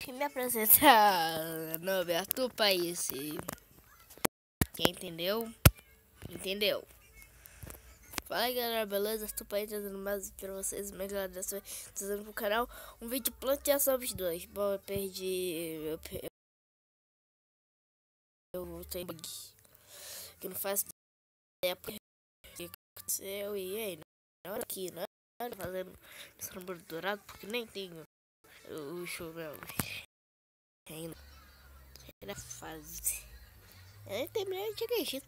Me apresentar, Norberto País. Quem entendeu? Entendeu? Fala aí, galera, beleza? Estou trazendo mais pra vocês, minha galera, trazendo pro canal um vídeo de plantação dos dois. Bom, eu perdi. Eu voltei bug. Que não faz tempo que aconteceu. E aí, na hora aqui, né? Fazendo sombra dourado, porque nem tenho o show ainda. Na fase. Eu nem terminei de acreditar.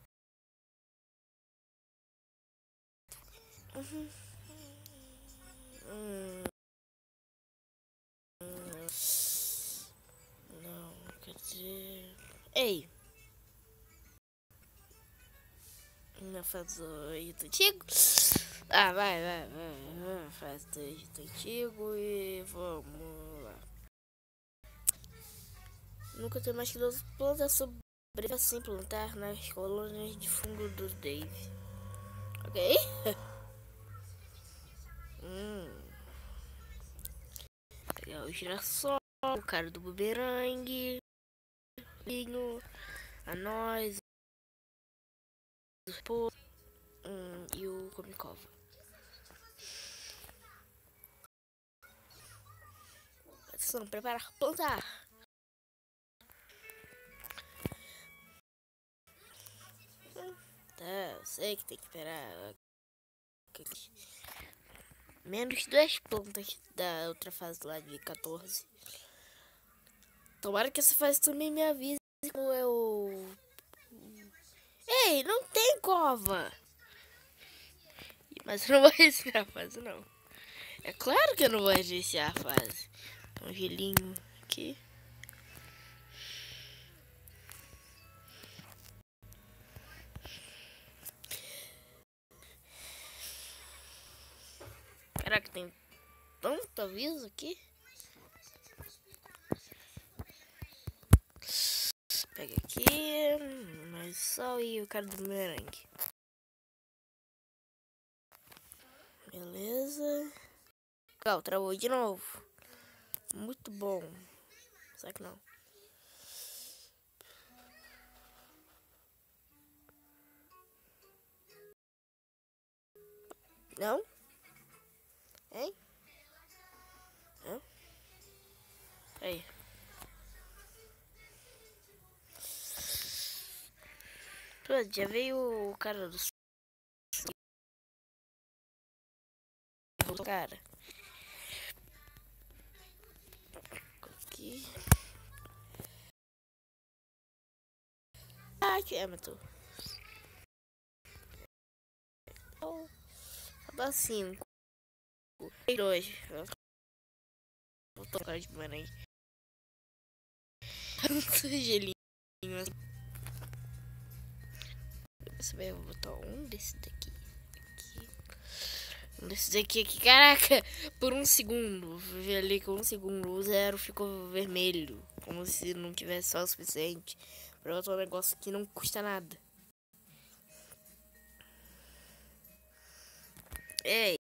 Não, quer dizer... Ei! Não faz dois antigo. Ah, vai. Faz dois antigo e vamos lá. Nunca tem mais que 12 plantas sobre assim plantar nas colônias de fungo do Dave. Ok? Pegar o girassol, o cara do bumerangue, a nós, e o comicova. Atenção, preparar, plantar. Tá, eu sei que tem que esperar menos 2 plantas da outra fase lá de 14. Tomara que essa fase também me avise como eu... Ei, não tem cova! Mas eu não vou iniciar a fase, não. É claro que eu não vou iniciar a fase. Um gelinho aqui. Caraca, tem tanto aviso aqui. Pega aqui, mais sal e o cara do merengue. Beleza. Legal, travou de novo. Muito bom. Será que não? Não? Hein? Não? Aí. Pô, já veio o cara do... Cara. Aqui. Ah, que é, matou. Dá 5. 2. Vou tocar de maneira. Gelinho. Eu vou botar um desse daqui. Um desses daqui. Caraca! Por um segundo. Vi ali que 1 segundo. O 0 ficou vermelho. Como se não tivesse só o suficiente pra botar um negócio que não custa nada. Ei.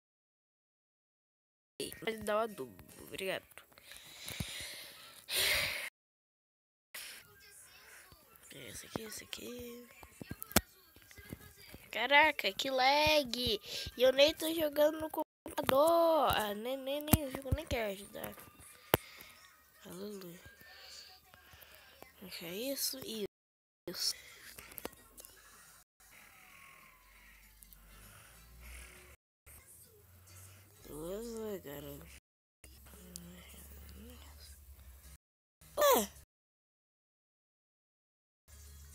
Pode dar o adubo. Obrigado. Esse aqui. Caraca, que lag! E eu nem tô jogando no computador. Ah, nem o jogo nem quer ajudar. Aleluia. Acho isso e isso. Beleza, garoto.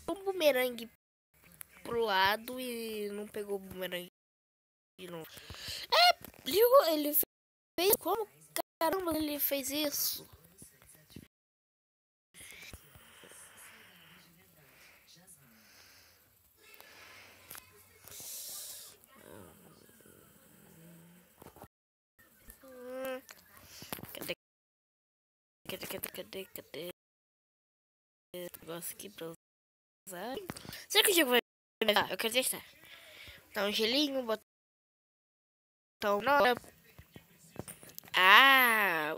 Um bumerangue pro lado e não pegou o bumerangue de novo. Ele fez como? Caramba, ele fez isso? Cadê? Negócio aqui pra usar. Será que o jogo vai me dar? Eu quero testar. Tá um gelinho, botar um... Ah,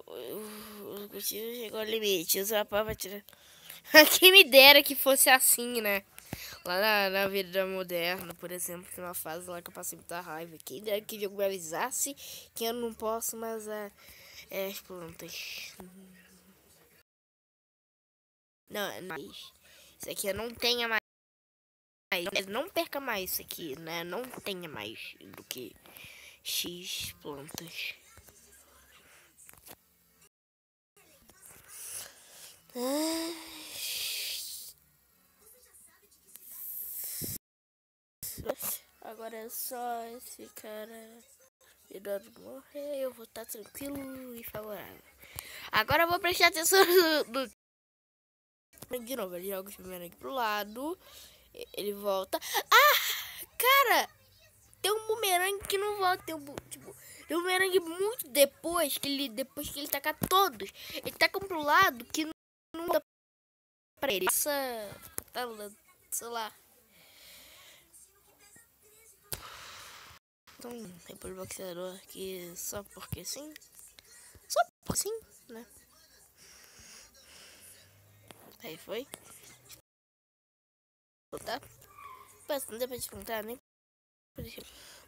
O cultivo chegou ao limite. Usa a pá pra tirar. Quem me dera que fosse assim, né? Lá na vida moderna, por exemplo, tem uma fase lá que eu passei muita raiva. Quem dera que o jogo me avisasse que eu não posso mais as plantas. Não, isso aqui eu não tenha mais. Não perca mais isso aqui, né? Não tenha mais do que X plantas. Agora é só esse cara de morrer. Eu vou estar tranquilo e favorável. Agora eu vou prestar atenção no de novo. Ele joga o bumerangue pro lado. Ele volta. Ah! Cara! Tem um bumerangue que não volta. Tem um bumerangue muito depois que ele taca todos. Ele taca um pro lado que não dá pra ele. Sei lá. Então, tem por boxeador aqui só porque sim. Só porque sim, né? Aí foi. Tá? Mas não deu pra descontar nem.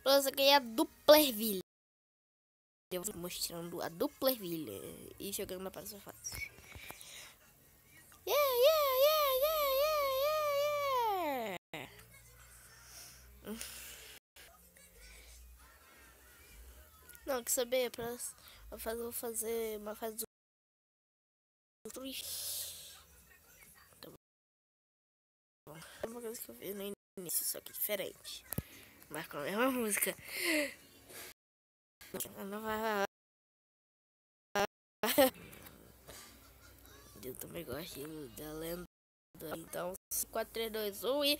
Nossa, aqui é a Duplerville. Eu vou mostrando a Duplerville e jogando na próxima fase. Yeah, yeah, yeah, yeah, yeah, yeah. Não, quer saber? Vou fazer uma fase do tá bom. É uma coisa que eu vi no início, só que diferente. Mas com a mesma música. Não vai. Eu também gosto da lenda. Então, 4, 3, 2, 1 e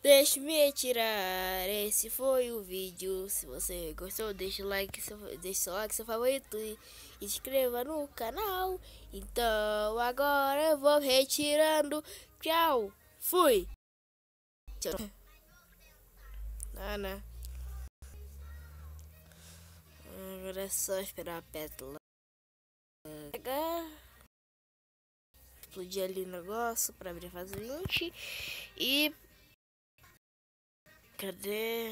deixe-me tirar. Esse foi o vídeo. Se você gostou, deixe o like, deixe seu like, seu favorito e inscreva no canal. Então, agora eu vou retirando. Tchau. Fui. Tchau. Né? Agora é só esperar a pétala pegar. Explodir ali o negócio pra abrir a fase 20. E cadê?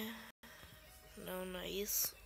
Não é isso.